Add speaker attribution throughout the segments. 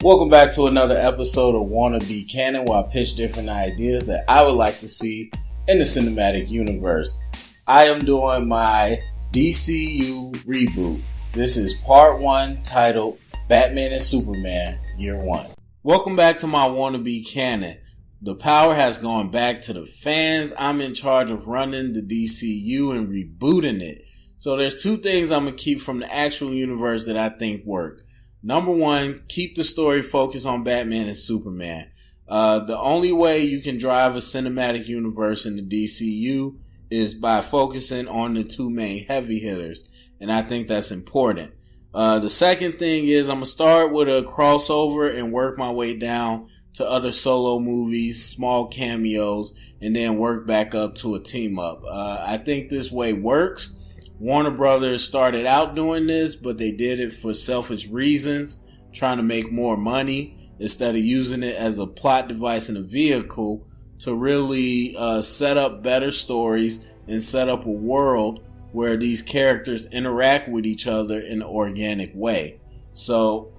Speaker 1: Welcome back to another episode of Wannabe Canon, where I pitch different ideas that I would like to see in the cinematic universe. I am doing my DCU Reboot. This is part 1, titled Batman and Superman Year 1. Welcome back to my Wannabe Canon. The power has gone back to the fans. I'm in charge of running the DCU and rebooting it. So there's two things I'm going to keep from the actual universe that I think work. Number one, keep the story focused on Batman and Superman. The only way you can drive a cinematic universe in the DCU is by focusing on the two main heavy hitters. And I think that's important. The second thing is I'm going to start with a crossover and work my way down to other solo movies, small cameos, and then work back up to a team up. I think this way works. Warner Brothers started out doing this, but they did it for selfish reasons, trying to make more money instead of using it as a plot device and a vehicle to really set up better stories and set up a world where these characters interact with each other in an organic way. So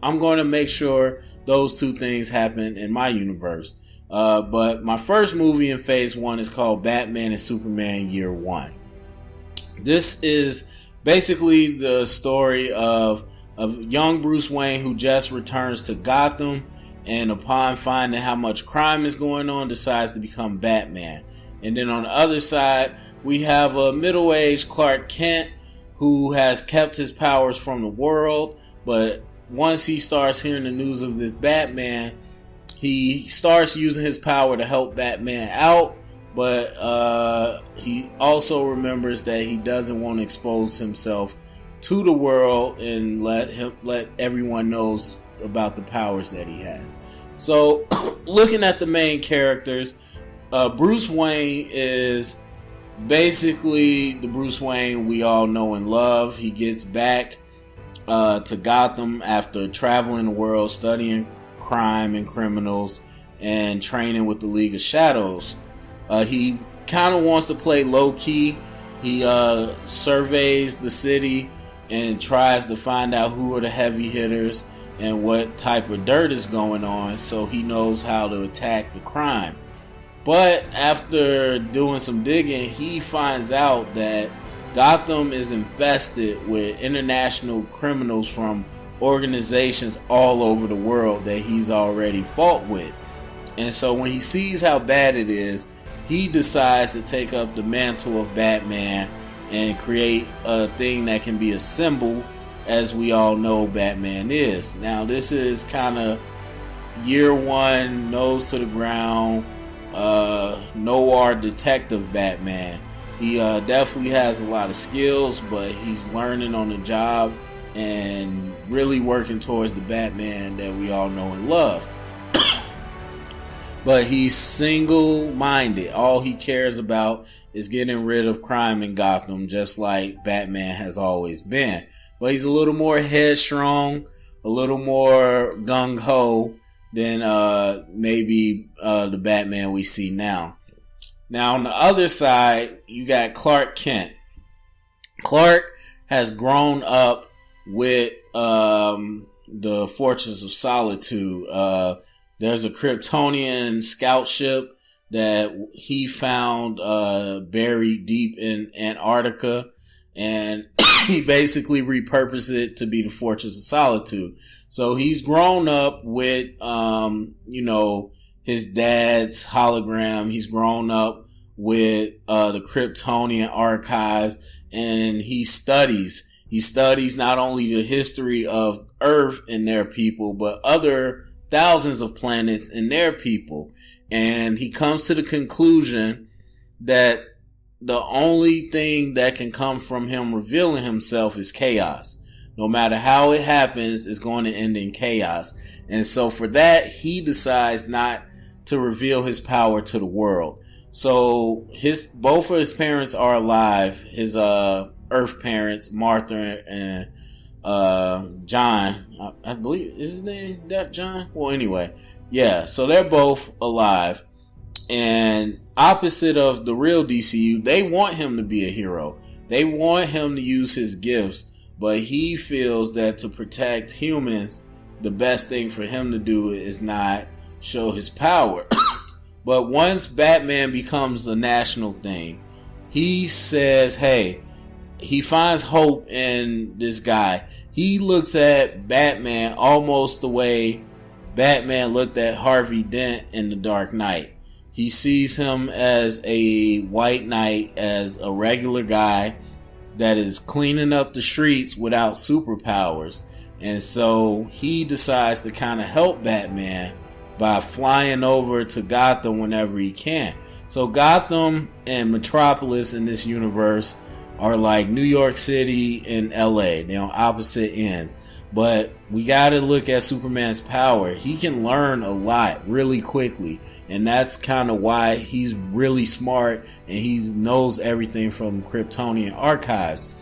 Speaker 1: I'm going to make sure those two things happen in my universe. But my first movie in phase 1 is called Batman and Superman Year 1. This is basically the story of young Bruce Wayne who just returns to Gotham, and upon finding how much crime is going on, decides to become Batman. And then on the other side, we have a middle-aged Clark Kent who has kept his powers from the world, but once he starts hearing the news of this Batman, he starts using his power to help Batman out. But he also remembers that he doesn't want to expose himself to the world and let everyone knows about the powers that he has. So, looking at the main characters, Bruce Wayne is basically the Bruce Wayne we all know and love. He gets back to Gotham after traveling the world, studying crime and criminals, and training with the League of Shadows. He kind of wants to play low-key. He surveys the city and tries to find out who are the heavy hitters and what type of dirt is going on, so he knows how to attack the crime. But after doing some digging, he finds out that Gotham is infested with international criminals from organizations all over the world that he's already fought with. And so when he sees how bad it is, he decides to take up the mantle of Batman and create a thing that can be a symbol, as we all know Batman is. Now, this is kind of year 1, nose to the ground, noir detective Batman. He definitely has a lot of skills, but he's learning on the job and really working towards the Batman that we all know and love. But he's single-minded. All he cares about is getting rid of crime in Gotham, just like Batman has always been. But he's a little more headstrong, a little more gung-ho than maybe the Batman we see now. Now, on the other side, you got Clark Kent. Clark has grown up with the Fortress of Solitude. There's a Kryptonian scout ship that he found buried deep in Antarctica, and he basically repurposed it to be the Fortress of Solitude. So he's grown up with, his dad's hologram. He's grown up with the Kryptonian archives, and he studies. He studies not only the history of Earth and their people, but other thousands of planets and their people. And he comes to the conclusion that the only thing that can come from him revealing himself is chaos. No matter how it happens, it's going to end in chaos. And so for that, he decides not to reveal his power to the world. So both of his parents are alive. His Earth parents, Martha and John, I believe, is his name that John? Well, anyway, yeah, so they're both alive, and opposite of the real DCU, they want him to be a hero. They want him to use his gifts, but he feels that to protect humans, the best thing for him to do is not show his power. But once Batman becomes a national thing, he says, hey, he finds hope in this guy. He looks at Batman almost the way Batman looked at Harvey Dent in The Dark Knight. He sees him as a white knight, as a regular guy that is cleaning up the streets without superpowers. And so he decides to kind of help Batman by flying over to Gotham whenever he can. So Gotham and Metropolis in this universe are like New York City and LA. They're on opposite ends. But we got to look at Superman's power. He can learn a lot really quickly. And that's kind of why he's really smart and he knows everything from Kryptonian archives.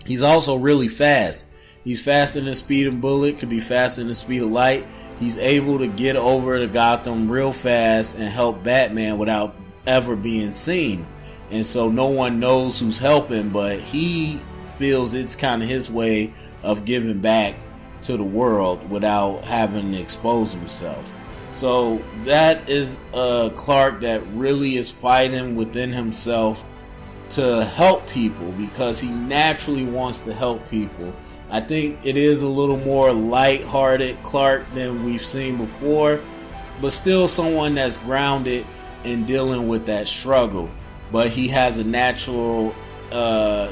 Speaker 1: He's also really fast. He's faster than the speed of bullet, could be faster than the speed of light. He's able to get over to Gotham real fast and help Batman without ever being seen. And so no one knows who's helping, but he feels it's kind of his way of giving back to the world without having to expose himself. So that is Clark that really is fighting within himself to help people because he naturally wants to help people. I think it is a little more light-hearted Clark than we've seen before, but still someone that's grounded in dealing with that struggle. But he has a natural, a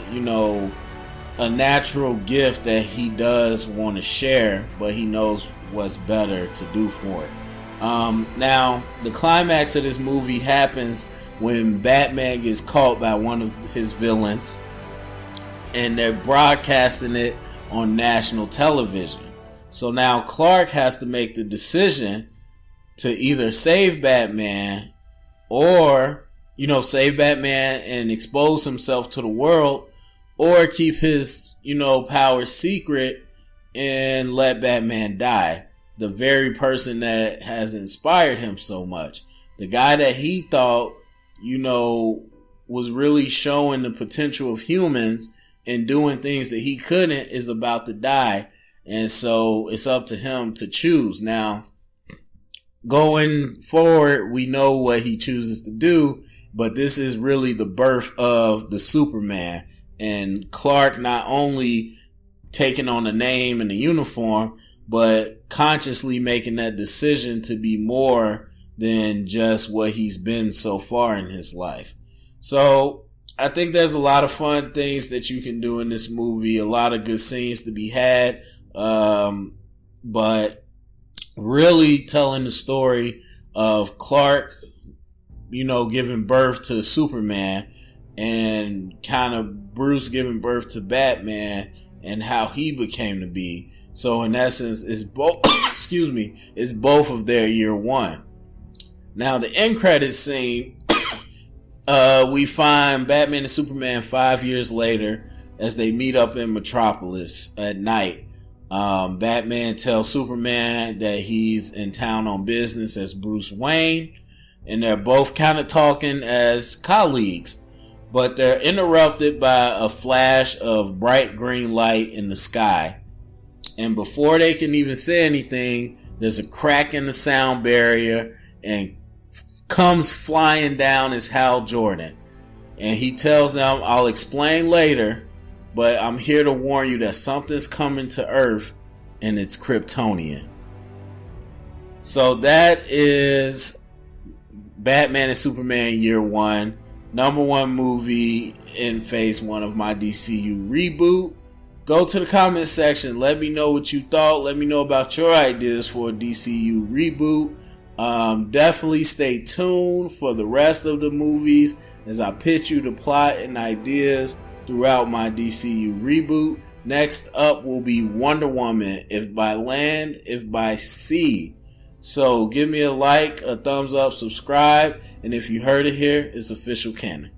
Speaker 1: natural gift that he does want to share, but he knows what's better to do for it. Now, the climax of this movie happens when Batman gets caught by one of his villains, and they're broadcasting it on national television. So now Clark has to make the decision to either save Batman or, save Batman and expose himself to the world, or keep his, power secret and let Batman die. The very person that has inspired him so much. The guy that he thought, was really showing the potential of humans and doing things that he couldn't is about to die. And so it's up to him to choose. Now, going forward, we know what he chooses to do, but this is really the birth of the Superman. And Clark not only taking on the name and the uniform, but consciously making that decision to be more than just what he's been so far in his life. So I think there's a lot of fun things that you can do in this movie, a lot of good scenes to be had, but really telling the story of Clark, giving birth to Superman, and kind of Bruce giving birth to Batman and how he became to be. So in essence, it's both, it's both of their year one. Now the end credits scene, we find Batman and Superman 5 years later as they meet up in Metropolis at night. Batman tells Superman that he's in town on business as Bruce Wayne, and they're both kind of talking as colleagues, but they're interrupted by a flash of bright green light in the sky. And before they can even say anything, there's a crack in the sound barrier, and comes flying down is Hal Jordan. And he tells them, I'll explain later, but I'm here to warn you that something's coming to Earth, and it's Kryptonian. So that is Batman and Superman year one, number one movie in phase one of my DCU reboot. Go to the comment section. Let me know what you thought. Let me know about your ideas for a DCU reboot. Definitely stay tuned for the rest of the movies as I pitch you the plot and ideas throughout my DCU reboot. Next up will be Wonder Woman, if by land, if by sea. So give me a like, a thumbs up, subscribe, and if you heard it here, it's official canon.